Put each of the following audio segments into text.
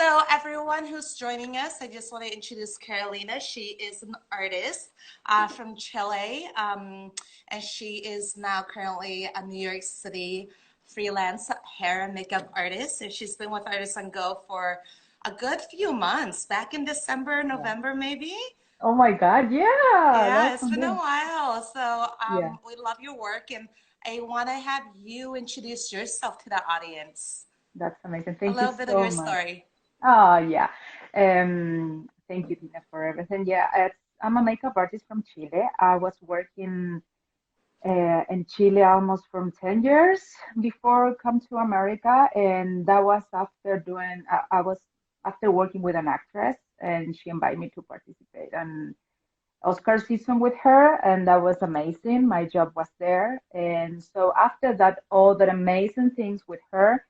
So everyone who's joining us, I just want to introduce Carolina. She is an artist from Chile, and she is now currently a New York City freelance hair and makeup artist. And she's been with Artists on Go for a good few months, back in December, Yeah. November, maybe. Oh my God, yeah, that Yeah, was it's been a amazing. while. So Yeah, we love your work, and I want to have you introduce yourself to the audience. that's amazing. A Thank you little bit of so your much. story. Oh yeah. Thank you, Tina, for everything. Yeah, I'm a makeup artist from Chile. I was working in Chile almost from 10 years before come to America, and that was after I was after working with an actress, and she invited me to participate on Oscar season with her, and that was amazing. My job was there, and so after that, all the amazing things with her,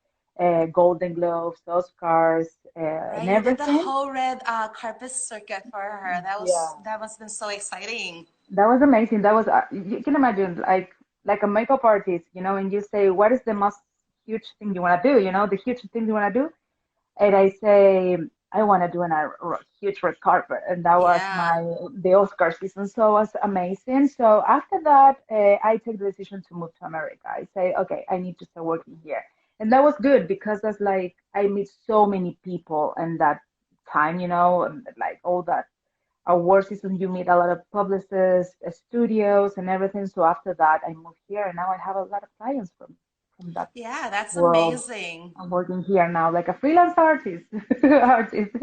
Golden Globes, Oscars, and Right, you did the everything. whole red carpet circuit for her. Yeah, That must have been so exciting. that was amazing. That was you can imagine like a makeup artist, and you say, what is the most huge thing you want to do? The huge thing you want to do, and I say I want to do a huge red carpet, and that was Yeah. the Oscar season, so it was amazing. So after that, I take the decision to move to America. I say, okay, I need to start working here, and that was good because that's like I meet so many people in that time, and like all that award season, you meet a lot of publicists, studios, and everything. So after that, I moved here, and now I have a lot of clients from that Yeah, that's world. amazing. I'm working here now like a freelance artist. Artist.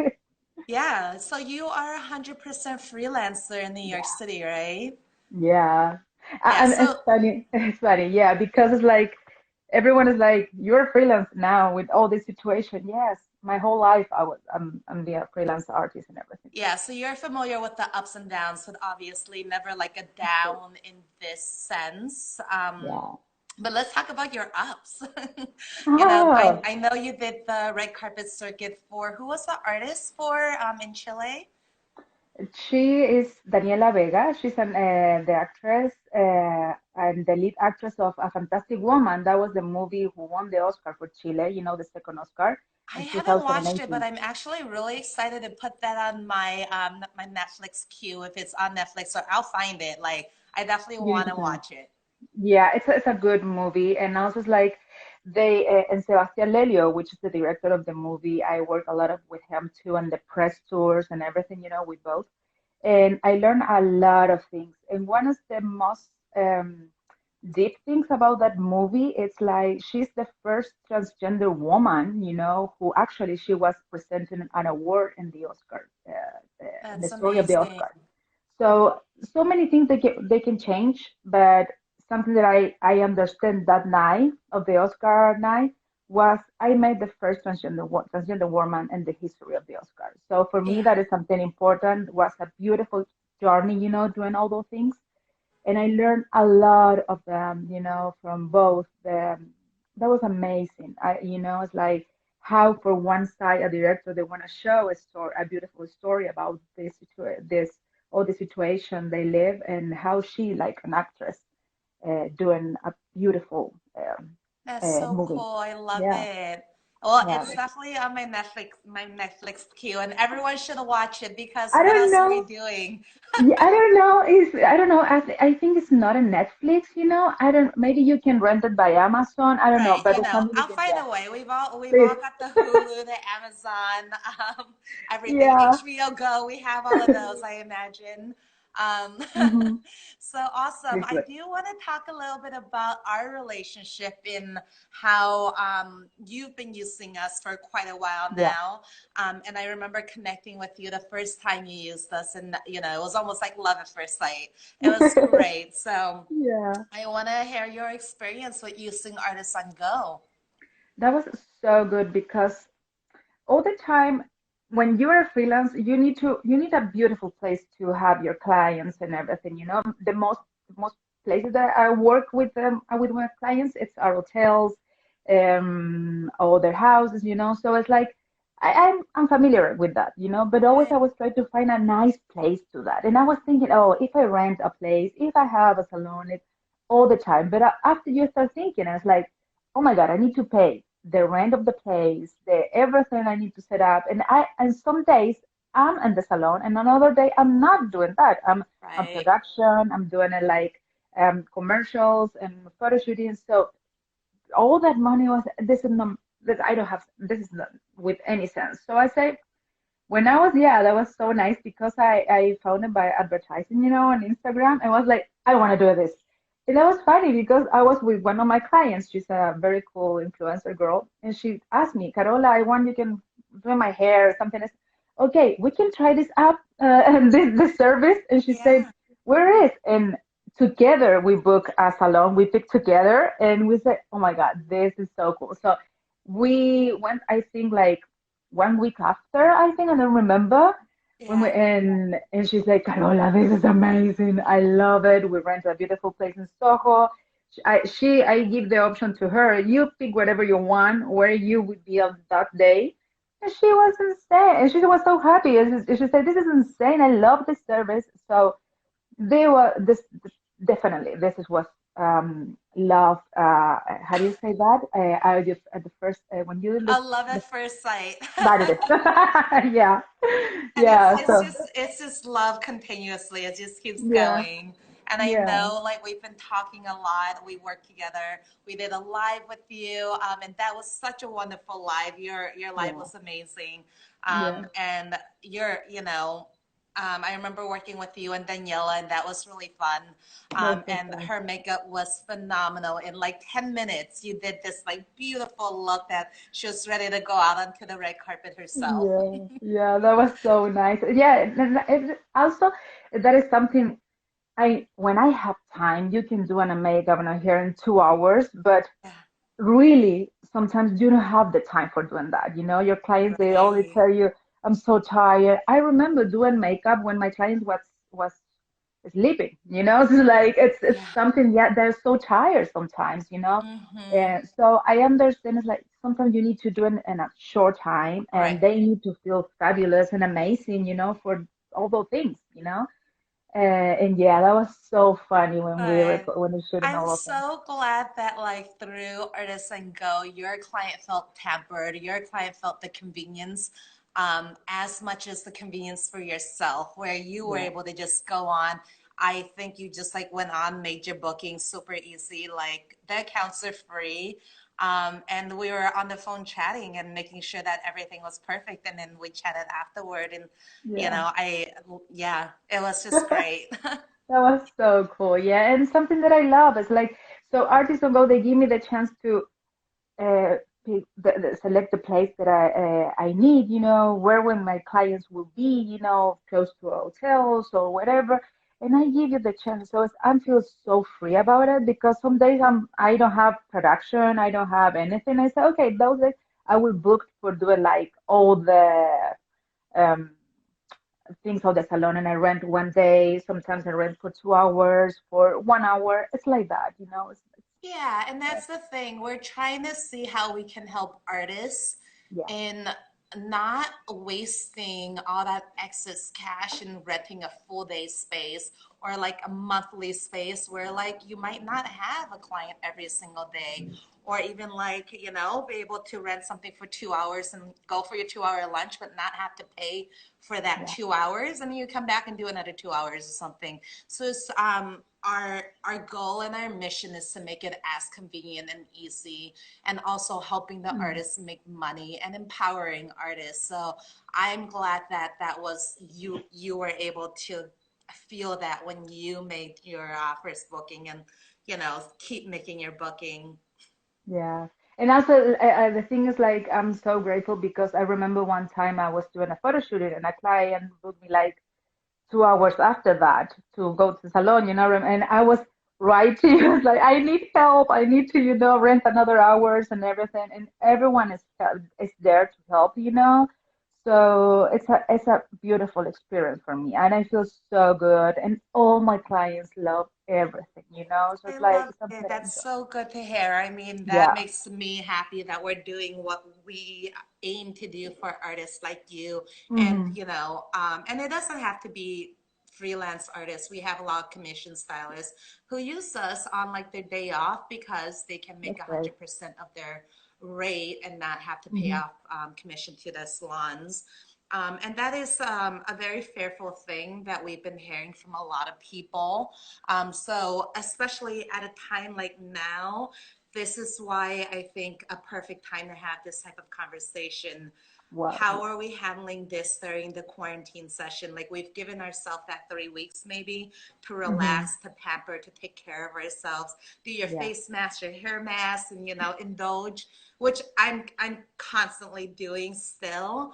Yeah, so you are 100% freelancer in New York Yeah, City, right? yeah. Yeah, And it's so funny. It's funny, yeah, because it's like everyone is like, you're freelance now with all this situation. Yes, my whole life I'm the freelance artist and everything. yeah, so you're familiar with the ups and downs, but obviously never like a Of course. down in this sense. Yeah. But let's talk about your ups. Oh, I know you did the red carpet circuit for who was the artist for in Chile? she is Daniela Vega. She's the actress and the lead actress of A Fantastic Woman. That was the movie who won the Oscar for Chile, the second Oscar I in haven't watched it, but 2018. I'm actually really excited to put that on my Netflix queue if it's on Netflix, so I'll find it. Like, I definitely You want need to to. watch it. Yeah, it's a good movie, and also it's like they and Sebastian Lelio, which is the director of the movie. I work a lot with him too, and the press tours and everything, we both. And I learned a lot of things. And one of the most deep things about that movie, it's like she's the first transgender woman, who actually she was presenting an award in the Oscar, in the That's story of the amazing. Oscar. So many things they can change, but something that I understand that night of the Oscar night was I made the first transgender woman in the history of the Oscars. So for me, Yeah. that is something important. Was a beautiful journey, doing all those things, and I learned a lot of them, from both them. That was amazing. It's like how for one side a director they want to show a story, a beautiful story about this all the situation they live, and how she like an actress doing a beautiful That's so movie. cool. I love Yeah, it. Well, yeah. it's definitely on my Netflix queue, and everyone should watch it because I what don't else are we know. doing? Yeah, I don't know. I don't know. I think it's not a Netflix. I don't. Maybe you can rent it by Amazon. I don't know, Right, but it's something you I'll can. find Yeah, a way. We've all please. got the Hulu, the Amazon, everything, Yeah. HBO Go. We have all of those, I imagine. Um, Hmm. so awesome. Please do I it. do want to talk a little bit about our relationship in how you've been using us for quite a while Yeah. now. And I remember connecting with you the first time you used us, and it was almost like love at first sight. It was great. So. Yeah. I want to hear your experience with using Artists on Go. That was so good because all the time when you're a freelance, you need a beautiful place to have your clients and everything. The most places that I work with my clients, it's our hotels, or their houses. So it's like I'm familiar with that. But always Right. I was trying to find a nice place to that, and I was thinking, oh, if I rent a place, if I have a salon, it's all the time. But after you start thinking, it's like, oh my God, I need to pay. the rent of the place, the everything I need to set up. And some days I'm in the salon, and another day I'm not doing that. I'm on Right. production. I'm doing it like commercials and photo shooting. So all that money was this is not that I don't have. This is not with any sense. So I say when I was, yeah, that was so nice because I found it by advertising, on Instagram. I was like, I want to do this. And that was funny because I was with one of my clients. She's a very cool influencer girl. And she asked me, Carola, I want you can do my hair or something. I said, okay, we can try this app and this service. And she said, Yeah. where is? And together we book a salon. We picked together and we said, oh my God, this is so cool. So we went, I think, like 1 week after, I think, I don't remember. When we Yeah. and she's like, Carola, this is amazing. I love it. We rent a beautiful place in Soho. I give the option to her. You pick whatever you want, where you would be on that day. And she was insane. And she was so happy. And she said, this is insane. I love this service. So they were definitely this is what love. How do you say that? I just at the first when you I look love the at first sight. that it is. Yeah, And it's yeah. it's So just it's just love continuously. It just keeps yeah, going. And I yeah, know like we've been talking a lot. We work together. We did a live with you, and that was such a wonderful live. Your live yeah, was amazing. yeah. And I remember working with you and Daniela, and that was really fun. That's so And fun. her makeup was phenomenal. In like 10 minutes, you did this like beautiful look that she was ready to go out onto the red carpet herself. Yeah, yeah. That was so nice. Yeah, and also that is something I when I have time, you can do an makeup and a hair in 2 hours, but Yeah, really sometimes you don't have the time for doing that. Your clients, they always right. tell you, I'm so tired. I remember doing makeup when my client was sleeping. It's like it's Yeah. something, yeah, they're so tired sometimes. Hmm. And so I understand it's like sometimes you need to do it in a short time and Right. they need to feel fabulous and amazing, for all those things. And yeah, that was so funny when Good. when we shooting I'm all of them. so glad that like through Artists and Go, your client felt pampered, your client felt the convenience as much as the convenience for yourself, where you were Yeah. able to just go on. I think you just like went on, made your booking super easy. Like the accounts are free. And we were on the phone chatting and making sure that everything was perfect. And then we chatted afterward. And, Yeah. yeah, it was just great. That was so cool. Yeah. And something that I love is like, so artists on Go, they give me the chance to uh, select the place that I need, where when my clients will be, close to hotels or whatever. And I give you the chance. So I feel so free about it because some days I don't have production, I don't have anything. I say, okay, those days I will book for doing like all the um things of the salon and I rent one day. Sometimes I rent for 2 hours, for 1 hour. It's like that, Yeah, and that's the thing. We're trying to see how we can help artists yeah, in not wasting all that excess cash and renting a full day space or like a monthly space where like you might not have a client every single day or even like, be able to rent something for 2 hours and go for your 2 hour lunch, but not have to pay for that yeah, 2 hours. And then you come back and do another 2 hours or something. So it's our goal and our mission is to make it as convenient and easy and also helping the yeah, artists make money and empowering artists. So I'm glad that that was you were able to feel that when you made your first booking and keep making your booking. yeah. And also, the thing is, like, I'm so grateful because I remember one time I was doing a photo shoot and a client booked me like 2 hours after that to go to the salon, and I was right to you, like, I need help. I need to, rent another hours and everything. And everyone is there to help. So it's a beautiful experience for me, and I feel so good. And all my clients love everything. So I it's like love something it. that I That's enjoy. so good to hear. I mean, that Yeah. makes me happy that we're doing what we aim to do for artists like you. And, Hmm. and it doesn't have to be freelance artists. We have a lot of commission stylists who use us on like their day off because they can make That's right. 100% of their rate and not have to pay Hmm. off commission to the salons. And that is a very fearful thing that we've been hearing from a lot of people. So, especially at a time like now, this is why I think a perfect time to have this type of conversation. Well, How yeah, are we handling this during the quarantine session? Like we've given ourselves that 3 weeks maybe to hmm, relax, to pamper, to take care of ourselves, do your yeah. face mask, your hair mask, and indulge, which I'm constantly doing still.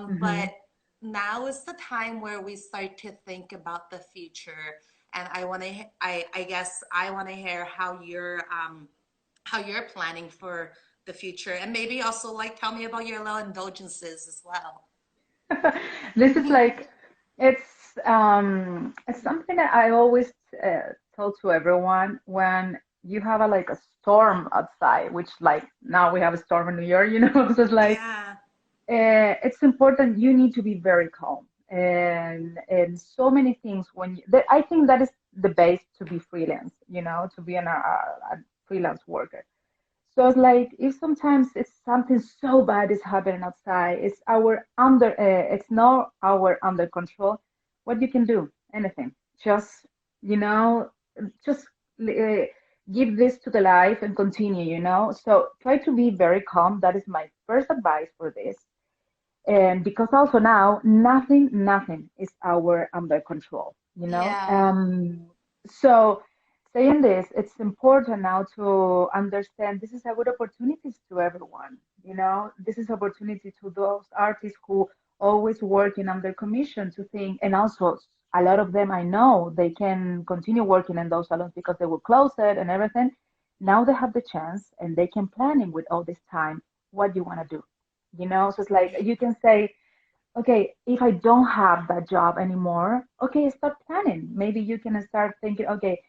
Hmm. But now is the time where we start to think about the future. And I guess I want to hear how you're planning for the future, and maybe also like tell me about your little indulgences as well. This is like it's something that I always tell to everyone when you have like a storm outside, which like now we have a storm in New York, so it's like Yeah, it's important. You need to be very calm, and so many things I think that is the base to be freelance, to be a freelance worker. So it's like if sometimes it's something so bad is happening outside, it's not our under control. What you can do? Anything. Just you know, just uh, give this to the life and continue. So try to be very calm. That is my first advice for this. And because also now nothing is our under control. yeah, So saying this, it's important now to understand this is a good opportunities to everyone. This is opportunity to those artists who always working under commission to think, and also a lot of them I know they can continue working in those salons because they will close it and everything. Now they have the chance and they can planning with all this time what you want to do. So it's like you can say, okay, if I don't have that job anymore, okay, start planning. Maybe you can start thinking, okay,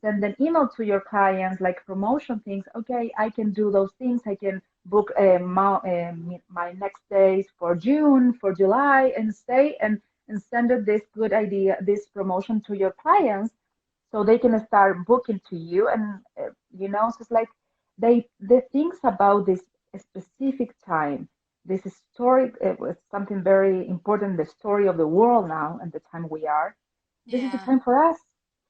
send an email to your clients, like promotion things. Okay, I can do those things. I can book my next days for June, for July, and stay and send it this good idea, this promotion to your clients so they can start booking to you. And so it's like they think about this specific time, this story. It was something very important, the story of the world now and the time we are. This is the yeah, time for us,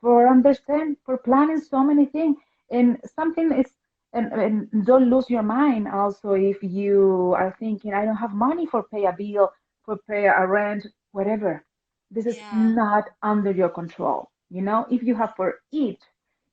for understand, for planning so many things. And something is, and don't lose your mind also if you are thinking, I don't have money for pay a bill, for pay a rent, whatever. This is yeah. not under your control. If you have for eat,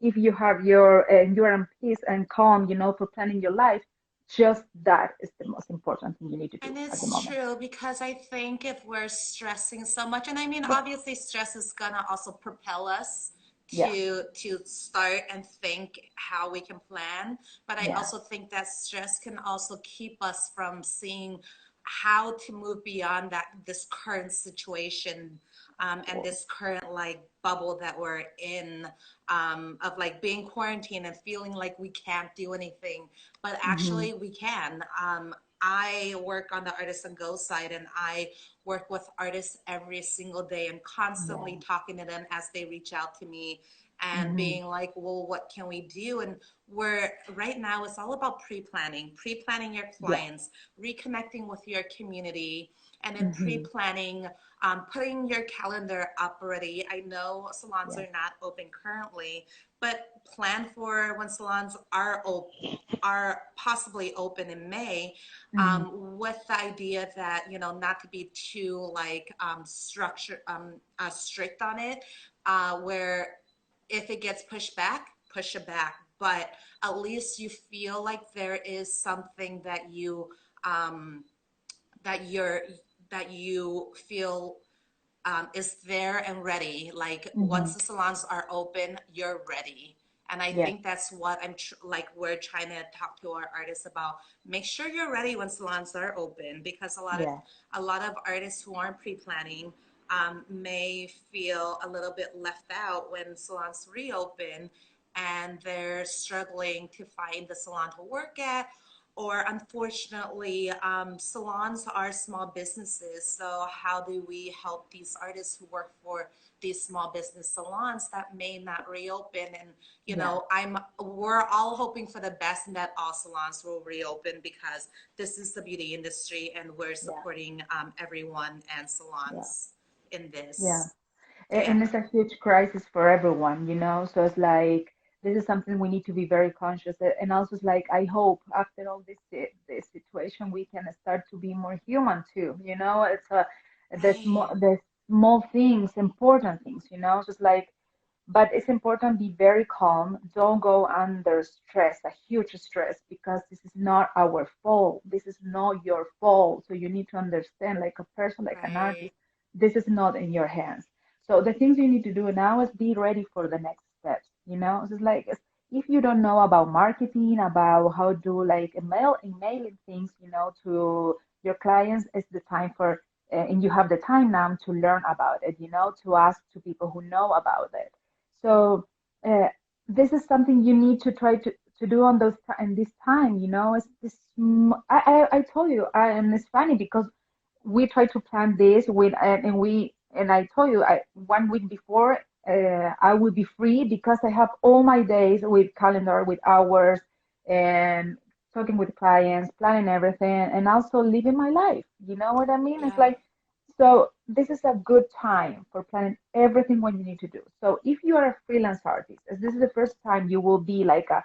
if you have you're in peace and calm, for planning your life, just that is the most important thing you need to do And at the it's moment. true because I think if we're stressing so much, and I mean, Yeah, obviously, stress is gonna also propel us yeah, to start and think how we can plan. But I yeah, also think that stress can also keep us from seeing how to move beyond this current situation, of and course. this current like bubble that we're in, of like being quarantined and feeling like we can't do anything, but Hmm. actually we can. I work on the Artist and Go side, and I work with artists every single day and constantly Yeah. talking to them as they reach out to me and Hmm. being like, well, what can we do? And we're right now, it's all about pre-planning your Yeah. clients, reconnecting with your community, and then Hmm. pre-planning, putting your calendar up already. I know salons Yeah. are not open currently, but plan for when salons are possibly open in May, Hmm. with the idea that not to be too like strict on it, where if it gets pushed back, push it back, but at least you feel like there is something that um, you're that you feel is there and ready. Like Hmm. once the salons are open, you're ready. And I Yeah. think that's what like we're trying to talk to our artists about. Make sure you're ready when salons are open, because Yeah. a lot of artists who aren't pre-planning may feel a little bit left out when salons reopen, and they're struggling to find the salon to work at, or unfortunately, salons are small businesses. So how do we help these artists who work for these small business salons that may not reopen? And Yeah, we're all hoping for the best and that all salons will reopen, because this is the beauty industry and we're yeah, supporting everyone and yeah, salons in yeah. this. And Yeah. it's a huge crisis for everyone, you know. So it's like this is something we need to be very conscious. And also, it's like I hope after all this situation, we can start to be more human too. You know, it's Right. the small things, important things. You know, just like but it's important be very calm. Don't go under stress, a huge stress, because this is not our fault. This is not your fault. So you need to understand, like a person, like an Right. artist, this is not in your hands. So the things you need to do now is be ready for the next steps. You know, it's like if you don't know about marketing, about how to do like emailing things, you know, to your clients, it's the time for, and you have the time now to learn about it. You know, to ask to people who know about it. So uh, this is something you need to try to do on those in this time. You know, it's this. I told you, and it's funny because we try to plan this with and I told you I 1 week before I will be free because I have all my days with calendar with hours and talking with clients, planning everything, and also living my life. You know what I mean? It's Yeah. like so this is a good time for planning everything what you need to do. So if you are a freelance artist, as this is the first time you will be like a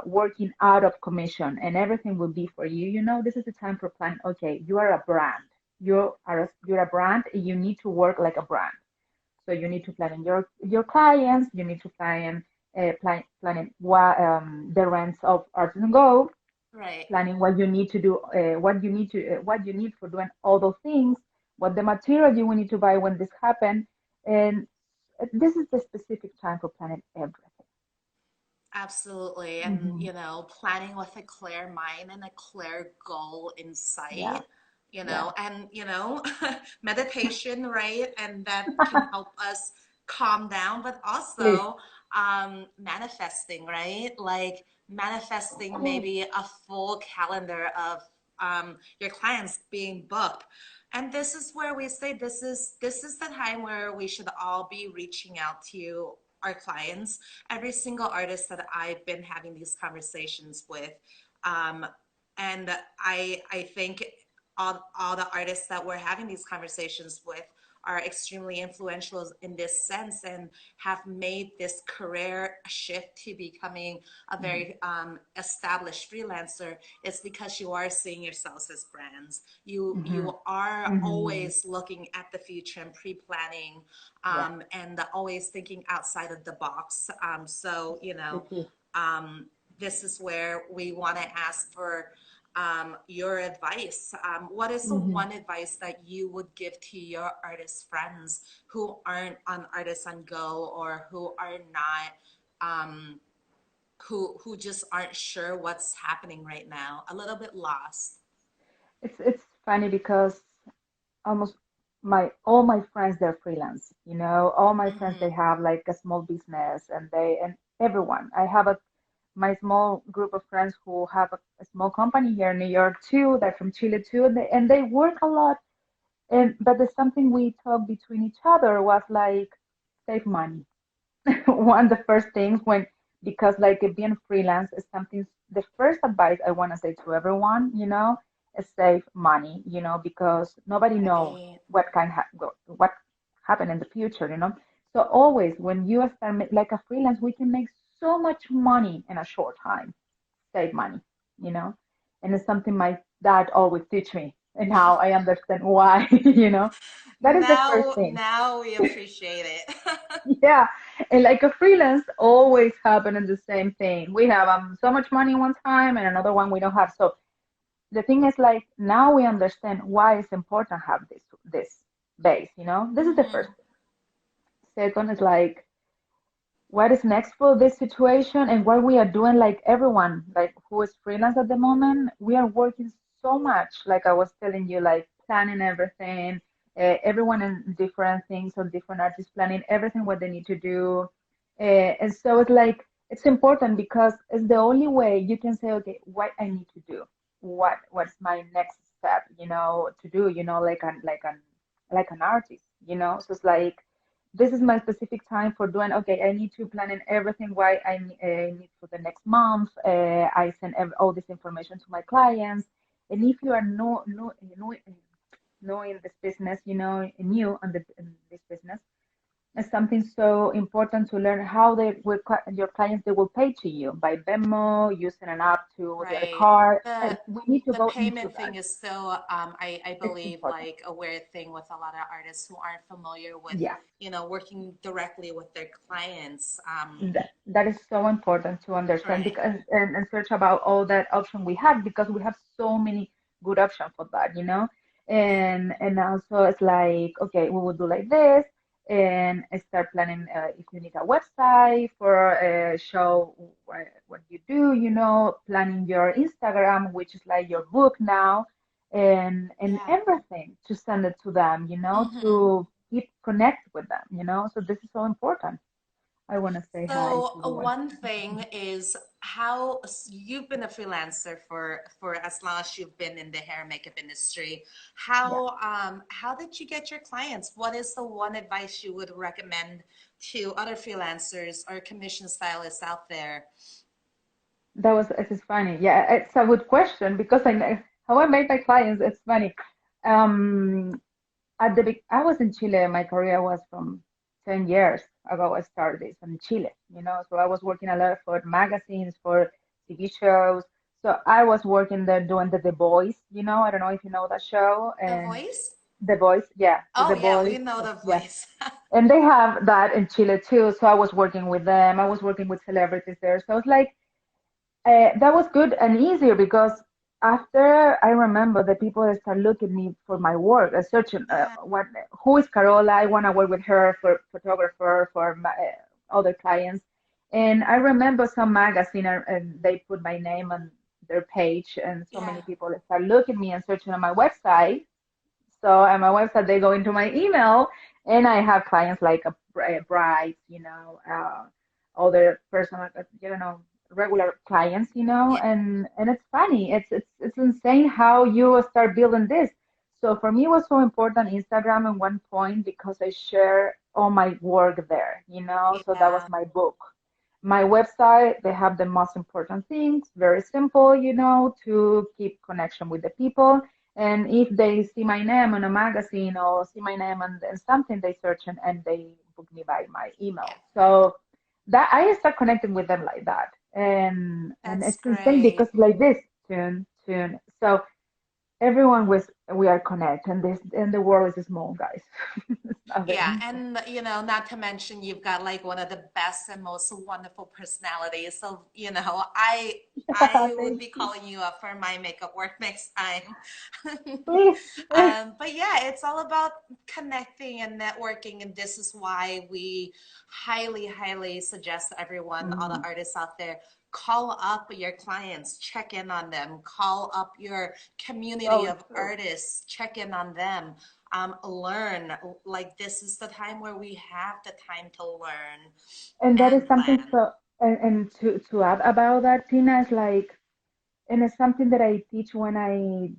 working out of commission and everything will be for you, you know, this is the time for planning. Okay, you are a brand. You're a brand and you need to work like a brand. So you need to plan in your clients, you need to planning what the rents of Artisan Go, Right. planning what you need to do, what you need for doing all those things, what the material you will need to buy when this happen, and this is the specific time for planning everything. Absolutely. And, Hmm. planning with a clear mind and a clear goal in Yeah, sight, yeah. and, meditation, right? And that can help us calm down, but Please, also manifesting, right? Like of manifesting course. maybe a full calendar of your clients being booked. And this is where we say this is the time where we should all be reaching out to our clients. Every single artist that I've been having these conversations with, um, and I think all the artists that we're having these conversations with are extremely influential in this sense and have made this career shift to becoming a Hmm. very established freelancer. It's because you are seeing yourselves as brands. Hmm. You are Hmm. always looking at the future and pre-planning, Yeah, and always thinking outside of the box. So the key. this is where we want to ask for your advice. What is the Hmm. one advice that you would give to your artist friends who aren't on Artists on Go, or who are not, who just aren't sure what's happening right now, a little bit lost? It's funny because almost my all my friends they're freelance, you know, all my friends they Mm-hmm. have like a small business and everyone I have a my small group of friends who have a small company here in New York too, they're from Chile too, and they work a lot, and but there's something we talk between each other was like save money. One of the first things when because like being freelance is something the first advice I want to say to everyone, you know, is save money, you know, because nobody knows Right. what happen in the future, you know. So always when you start like a freelance, we can make so much money in a short time. Save money, you know, and it's something my dad always teach me, and now I understand why, you know. That is the first thing. Now we appreciate it. Yeah, and like a freelance always happening the same thing. We have so much money one time and another one we don't have. So the thing is like now we understand why it's important to have this base, you know? This is the first Hmm. thing. Second is like what is next for this situation and what we are doing like everyone like who is freelance at the moment, we are working so much like I was telling you, like planning everything, everyone in different things or different artists planning everything what they need to do, and so it's like it's important because it's the only way you can say, okay, what I need to do, what's my next step, to do, like an artist, So it's like this is my specific time for doing. Okay, I need to plan in everything. Why need for the next month. I send all this information to my clients, and if you are knowing this business, new in this business it's something so important to learn how your clients they will pay to you by Venmo, using an app to their Right. card. The We need to the go into payment that. thing is still, I It's believe, important. like a weird thing with a lot of artists who aren't familiar with, Yeah. working directly with their clients. That is so important to understand Right. because and search about all that option we have because we have so many good options for that, and also it's like okay, we will do like this and start planning if you need a website for show what you do, planning your Instagram, which is like your book now, and Yeah. everything to send it to them, Hmm. to keep connect with them, So this is so important. I want to say hi So to the one. one thing is how you've been a freelancer for as long as you've been in the hair and makeup industry. Yeah, How did you get your clients? What is the one advice you would recommend to other freelancers or commission stylists out there? it's funny. Yeah, it's a good question because I know how I make my clients. It's funny. Um, I was in Chile. My career was from 10 years ago. I started this in Chile, So I was working a lot for magazines, for TV shows. So I was working there doing The Boys, I don't know if you know that show. The And voice? The Boys, yeah, Oh The yeah, we Boys, know the yeah. voice. And they have that in Chile too. So I was working with them. I was working with celebrities there. So it's like that was good and easier because after I remember the people that start looking me for my work, searching Yeah, who is Carola? I want to work with her for photographer for other clients. And I remember some magazine and they put my name on their page, and so yeah, many people that start looking me and searching on my website. So on my website, they go into my email, and I have clients like brides, other personal, regular clients, yeah, and it's funny. It's insane how you start building this. So for me, it was so important Instagram at one point because I share all my work there, So that was yeah. my book. My website, they have the most important things, very simple, to keep connection with the people, and if they see my name on a magazine or see my name on something, they search and they book me by my email. So that I start connecting with them like that. And That's it's insane great. because like this tune. So everyone we are connected and the world is small, guys. It's Yeah, nothing. and not to mention you've got like one of the best and most wonderful personalities. So, I would Thank be you. calling you up for my makeup work next time. Please. But yeah, it's all about connecting and networking, and this is why we highly, highly suggest everyone, all the Mm, artists out there, call up your clients, check in on them, call up your community so of true. artists, check in on them, learn. Like this is the time where we have the time to learn And that is and something plan. so and to add about that, Tina, is like and it's something that I teach when I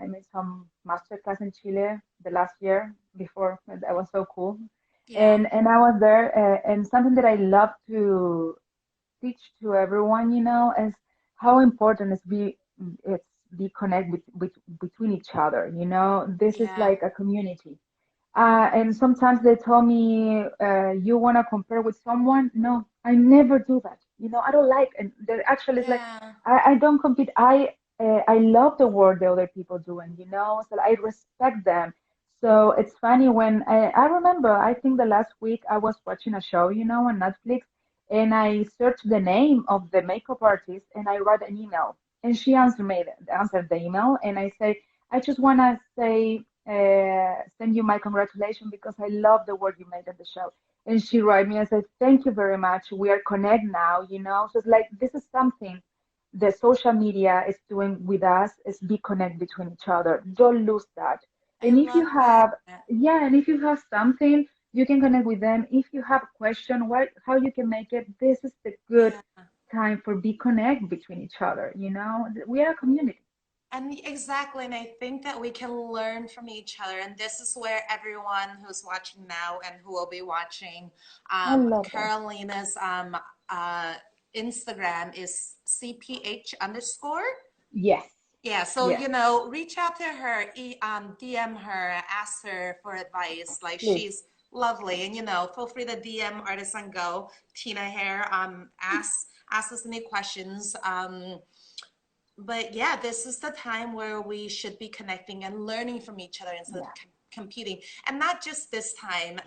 made some master class in Chile the last year before. That was so cool, Yeah, and I was there, and something that I love to teach to everyone, is how important it's be connect with between each other. This is yeah, like a community. And sometimes they tell me, you want to compare with someone? No, I never do that. I don't like, and actually, it's like, yeah, I don't compete. I love the work the other people doing, so I respect them. So it's funny when I remember, I think the last week I was watching a show, on Netflix, and I searched the name of the makeup artist and I wrote an email. And she answered the email, and I say, I just want to say, send you my congratulations because I love the work you made at the show. And she wrote me and said, thank you very much. We are connect now, So it's like this is something the social media is doing with us is be connect between each other. Don't lose that. I And if you love that. have, yeah, and if you have something, You can connect with them. If you have question, how you can make it, this is the good Yeah. time for be connect between each other. We are a community. And exactly, and I think that we can learn from each other. And this is where everyone who's watching now and who will be watching, I love that. Carolina's uh, Instagram is CPH underscore. Yes, Yeah, so yes, reach out to her, DM her, ask her for advice. Like please. she's lovely, and feel free to DM Artisan Go Tina Hair. Ask us any questions. But yeah, this is the time where we should be connecting and learning from each other instead of Yeah, competing. And not just this time.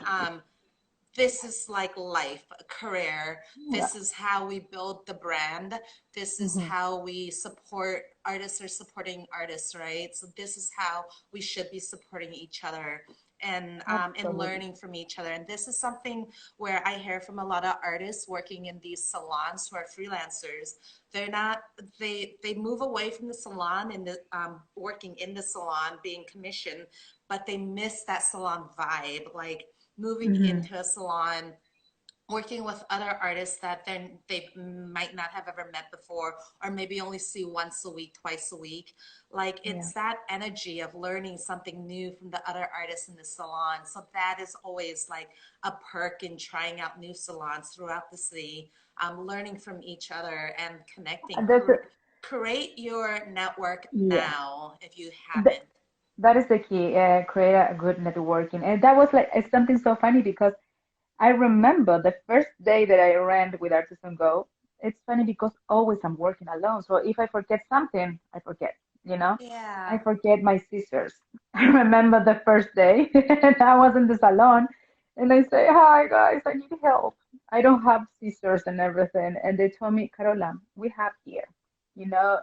This is like life, a career. yeah. This is how we build the brand. This is Hmm. how we support artists or supporting artists, right? So this is how we should be supporting each other and Absolutely. learning from each other. And this is something where I hear from a lot of artists working in these salons who are freelancers. They're not they move away from the salon and the working in the salon, being commissioned, but they miss that salon vibe, like moving Hmm. into a salon, working with other artists that then they might not have ever met before, or maybe only see once a week, twice a week. Like Yeah. it's that energy of learning something new from the other artists in the salon. So that is always like a perk in trying out new salons throughout the city, learning from each other and connecting. And that's a, Create your network yeah. now if you Th haven't. that is the key. Create a good networking, and that was like it's something so funny because I remember the first day that I ran with Artisan Go. It's funny because always I'm working alone. So if I forget something, I forget, you know? I Yeah. forget my scissors. I remember the first day and I was in the salon and I say, "Hi guys, I need help. I don't have scissors and everything." And they told me, "Carola, we have here,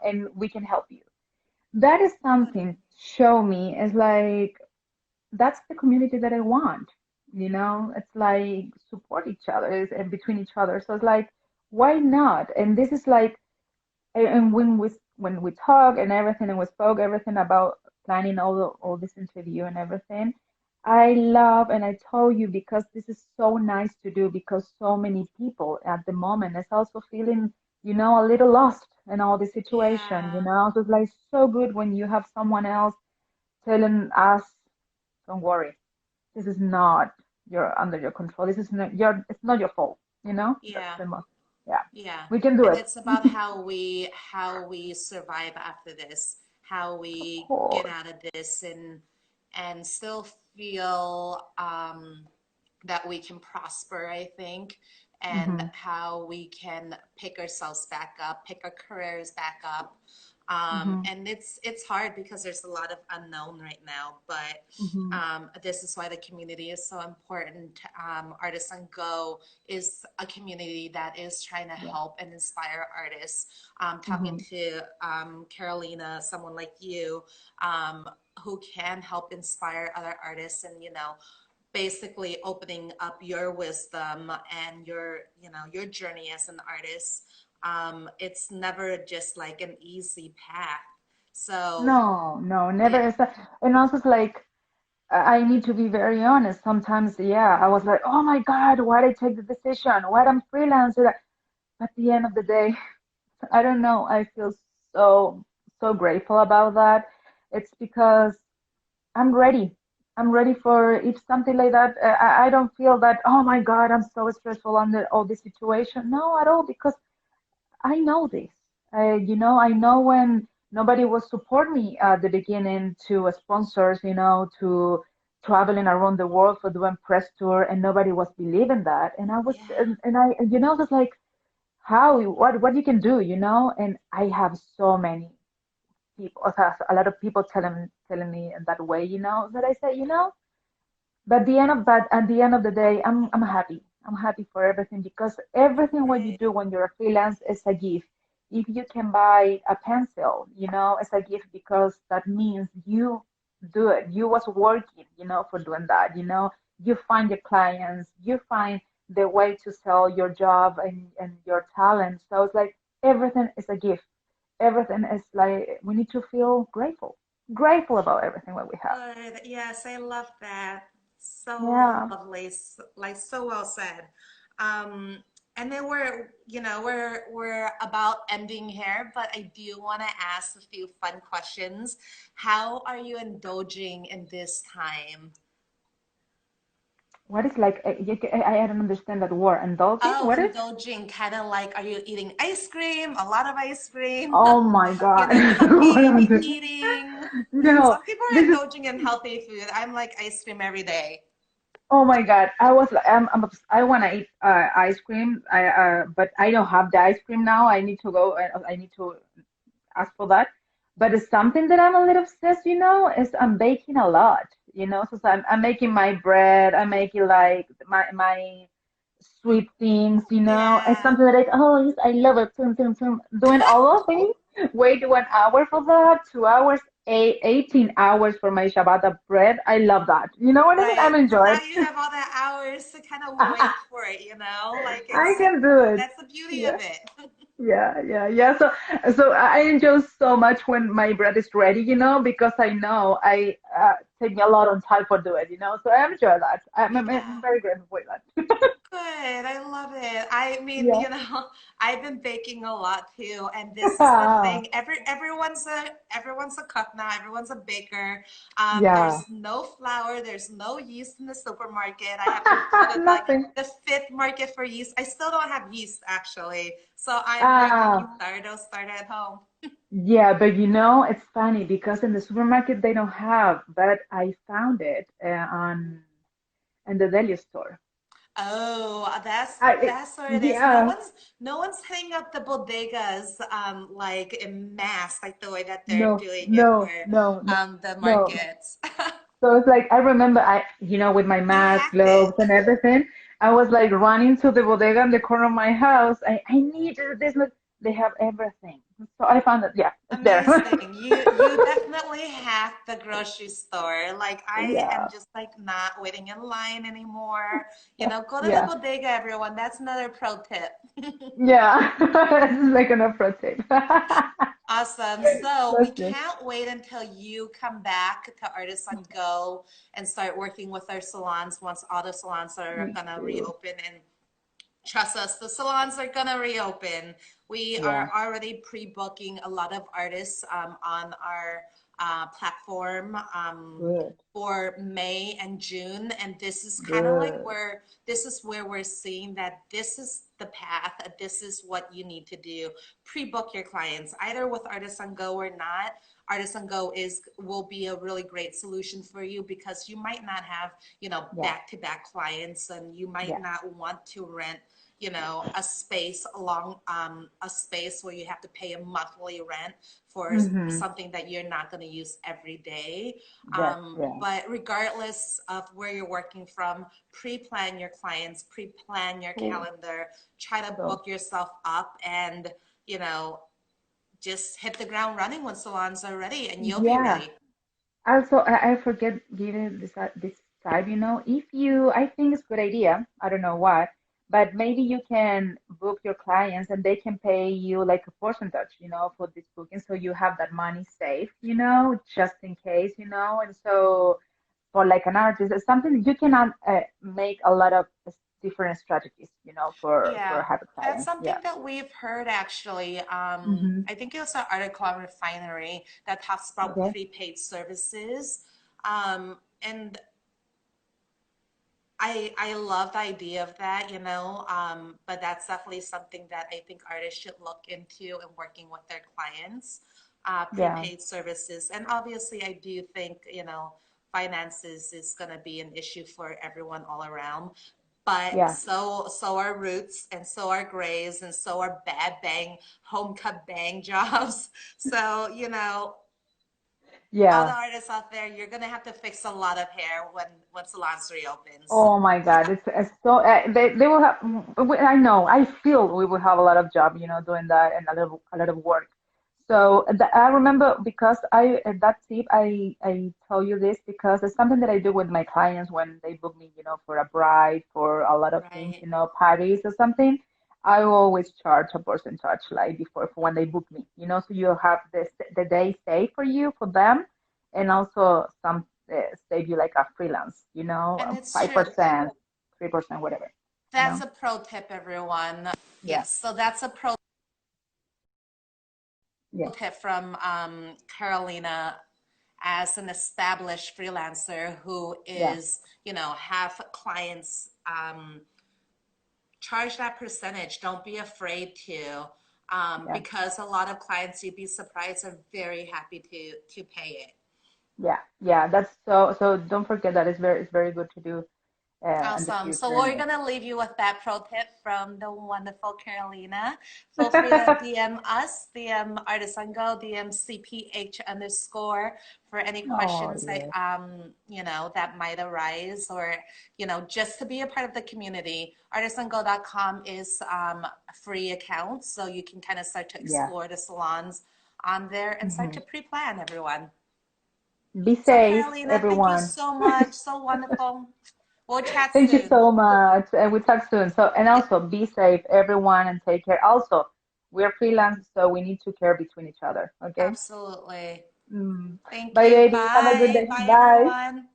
and we can help you." That is something show me is like that's the community that I want. It's like support each other and between each other. So it's like, why not? And this is like, and when we talk and everything, and we spoke everything about planning all this interview and everything. I love and I told you because this is so nice to do because so many people at the moment is also feeling, a little lost in all the situation. Yeah. So it's like so good when you have someone else telling us, don't worry, this is not your under your control. This is not your it's not your fault, That's Yeah. the most, yeah. Yeah, We can do and it. it's about how we survive after this, how Of we get course. out of this and still feel that we can prosper, I think, and Hmm. how we can pick ourselves back up, pick our careers back up. Hmm. And it's hard because there's a lot of unknown right now, but Hmm. this is why the community is so important. Artisan Go is a community that is trying to Yeah. help and inspire artists. Talking Hmm. to Carolina, someone like you, um, who can help inspire other artists and basically opening up your wisdom and your journey as an artist. It's never just like an easy path. So No, no, never yeah, is that. And also, it's like I need to be very honest. Sometimes, yeah, I was like, oh my God, why did I take the decision? Why I'm freelancer? At the end of the day, I don't know. I feel so, so grateful about that. It's because I'm ready. I'm ready for if something like that. I don't feel that, oh my God, I'm so stressful under all this situation. No, at all, because I know this. I know when nobody will support me at the beginning to sponsors, to traveling around the world for doing press tour, and nobody was believing that. And I was, yeah, and I, just like, how, what you can do, and I have so many people, a lot of people telling me in that way, that I say, but at the end of the day, I'm happy. I'm happy for everything because everything what you right, do when you're a freelance is a gift. If you can buy a pencil, it's a gift because that means you do it. You was working, for doing that. You find your clients, you find the way to sell your job and your talent. So it's like everything is a gift. Everything is like we need to feel grateful, grateful about everything what we have. good. Yes, I love that. So Yeah. lovely, like so well said. Um, and then we're about ending here, but I do want to ask a few fun questions. How are you indulging in this time? What is like, I don't understand that word. Indulging? Oh, What is? indulging, kind of like, are you eating ice cream? A lot of ice cream? Oh my You God. know, What am I cooking, doing? eating. No, Some people are this is, indulging in healthy food. I'm like ice cream every day. oh my God. I want to eat ice cream. But I don't have the ice cream now. I need to go, I need to ask for that. But it's something that I'm a little obsessed, is I'm baking a lot, So I'm making my bread, I'm making like my sweet things, It's Yeah. something that oh, yes, I love it. Doing all of things. Wait 1 hour for that, 2 hours, 18 hours for my Shabbat bread. I love that. You know what I mean? Right. I'm So enjoying. now you have all the hours to kind of wait for it, you know? Like I it's can do it. that's the beauty of Yeah. it. Yeah. So I enjoy so much when my bread is ready, because I know I take me a lot of time for do it, So I enjoy that. I'm Yeah. very grateful for that. Good. I love it. I mean, Yeah. I've been baking a lot too, and this is the thing. Everyone's a cook now. Everyone's a baker. Yeah. There's no flour. There's no yeast in the supermarket. I have to go to like Nothing. the fifth market for yeast. I still don't have yeast actually, so I'm making Ah, sourdough starter at home. yeah, but it's funny because in the supermarket they don't have, but I found it on in the deli store. Oh, that's where it is. No Yeah. one's no one's hitting up the bodegas like in mass like the way that they're No, doing it no, for no, no, the no. markets. So it's like I remember with my You mask, hacked it. gloves, and everything, I was like running to the bodega in the corner of my house. I need this. Look, they have everything. So I found that, yeah, it's there. Amazing. You definitely hacked the grocery store. Like I am Yeah, just like not waiting in line anymore. You know, go to the yeah, bodega, everyone. That's another pro tip. yeah. This is like an upfront tape. Awesome. So we That's it. can't wait until you come back to Artists on Go and start working with our salons once all the salons are Me gonna too. reopen. And trust us, the salons are gonna reopen. We Yeah, are already pre-booking a lot of artists on our platform good, for May and June, and this is kind of like good. where this is where we're seeing that this is the path. This is what you need to do. Pre-book your clients, either with Artists on Go or not. Artists on Go is will be a really great solution for you because you might not have Yeah, back-to-back clients, and you might yeah. not want to rent a space along a space where you have to pay a monthly rent for Mm-hmm. something that you're not going to use every day. That's right. But regardless of where you're working from, pre-plan your clients, pre-plan your Cool. calendar, try to So, book yourself up, and you know just hit the ground running when salons are ready, and you'll be yeah. ready. Also, I forget giving this type, if I think it's a good idea. I don't know why, but maybe you can book your clients and they can pay you like a percentage, for this booking, so you have that money safe, just in case, and so for like an artist, it's something you cannot make a lot of different strategies, for Yeah, having that's clients. Yeah. something that we've heard actually. Mm-hmm. I think it was an article on Refinery that talks about Okay. prepaid services. And I love the idea of that, but that's definitely something that I think artists should look into and working with their clients, Yeah. prepaid services. And obviously, I do think, finances is going to be an issue for everyone all around. But Yeah. so are roots, and so are grays, and so are bad bang, home cut bang jobs. So, all the Yeah. artists out there, you're gonna have to fix a lot of hair when salons reopens. Oh my God, it's so they will have. I know. I feel we will have a lot of job, doing that and a lot of work. So I remember because that tip I tell you this because it's something that I do with my clients when they book me, for a bride, for a lot of things, Right. parties or something. I always charge a percentage like before for when they book me, so you have the day saved for you for them, and also some. save you like a freelance, And it's true. 5%, 3%, whatever, you That's know? a pro tip, everyone. Yeah, Yes, so that's a pro yeah, tip from Carolina as an established freelancer who yeah, is, have clients, charge that percentage. Don't be afraid to, yeah. because a lot of clients, you'd be surprised, are very happy to pay it. Yeah, yeah, that's so don't forget that it's very good to do in the Awesome. So future. we're going to leave you with that pro tip from the wonderful Carolina. Feel free to DM us, DM Artisango, DM CPH underscore for any Oh, questions that, yeah. that might arise or, just to be a part of the community. Artisango.com is a free account, so you can kind of start to Yeah. explore the salons on there and start to Hmm. pre-plan, everyone. Be So safe, Carolina, thank you everyone. so much. So wonderful. We'll chat Thank you soon. so much, and we talk soon. So, and Yep, also be safe, everyone, and take care. Also, we're freelance, so we need to care between each other. Okay. absolutely. Mm. Thank Bye, you. baby. Have a good Bye. day. Bye, Bye. everyone.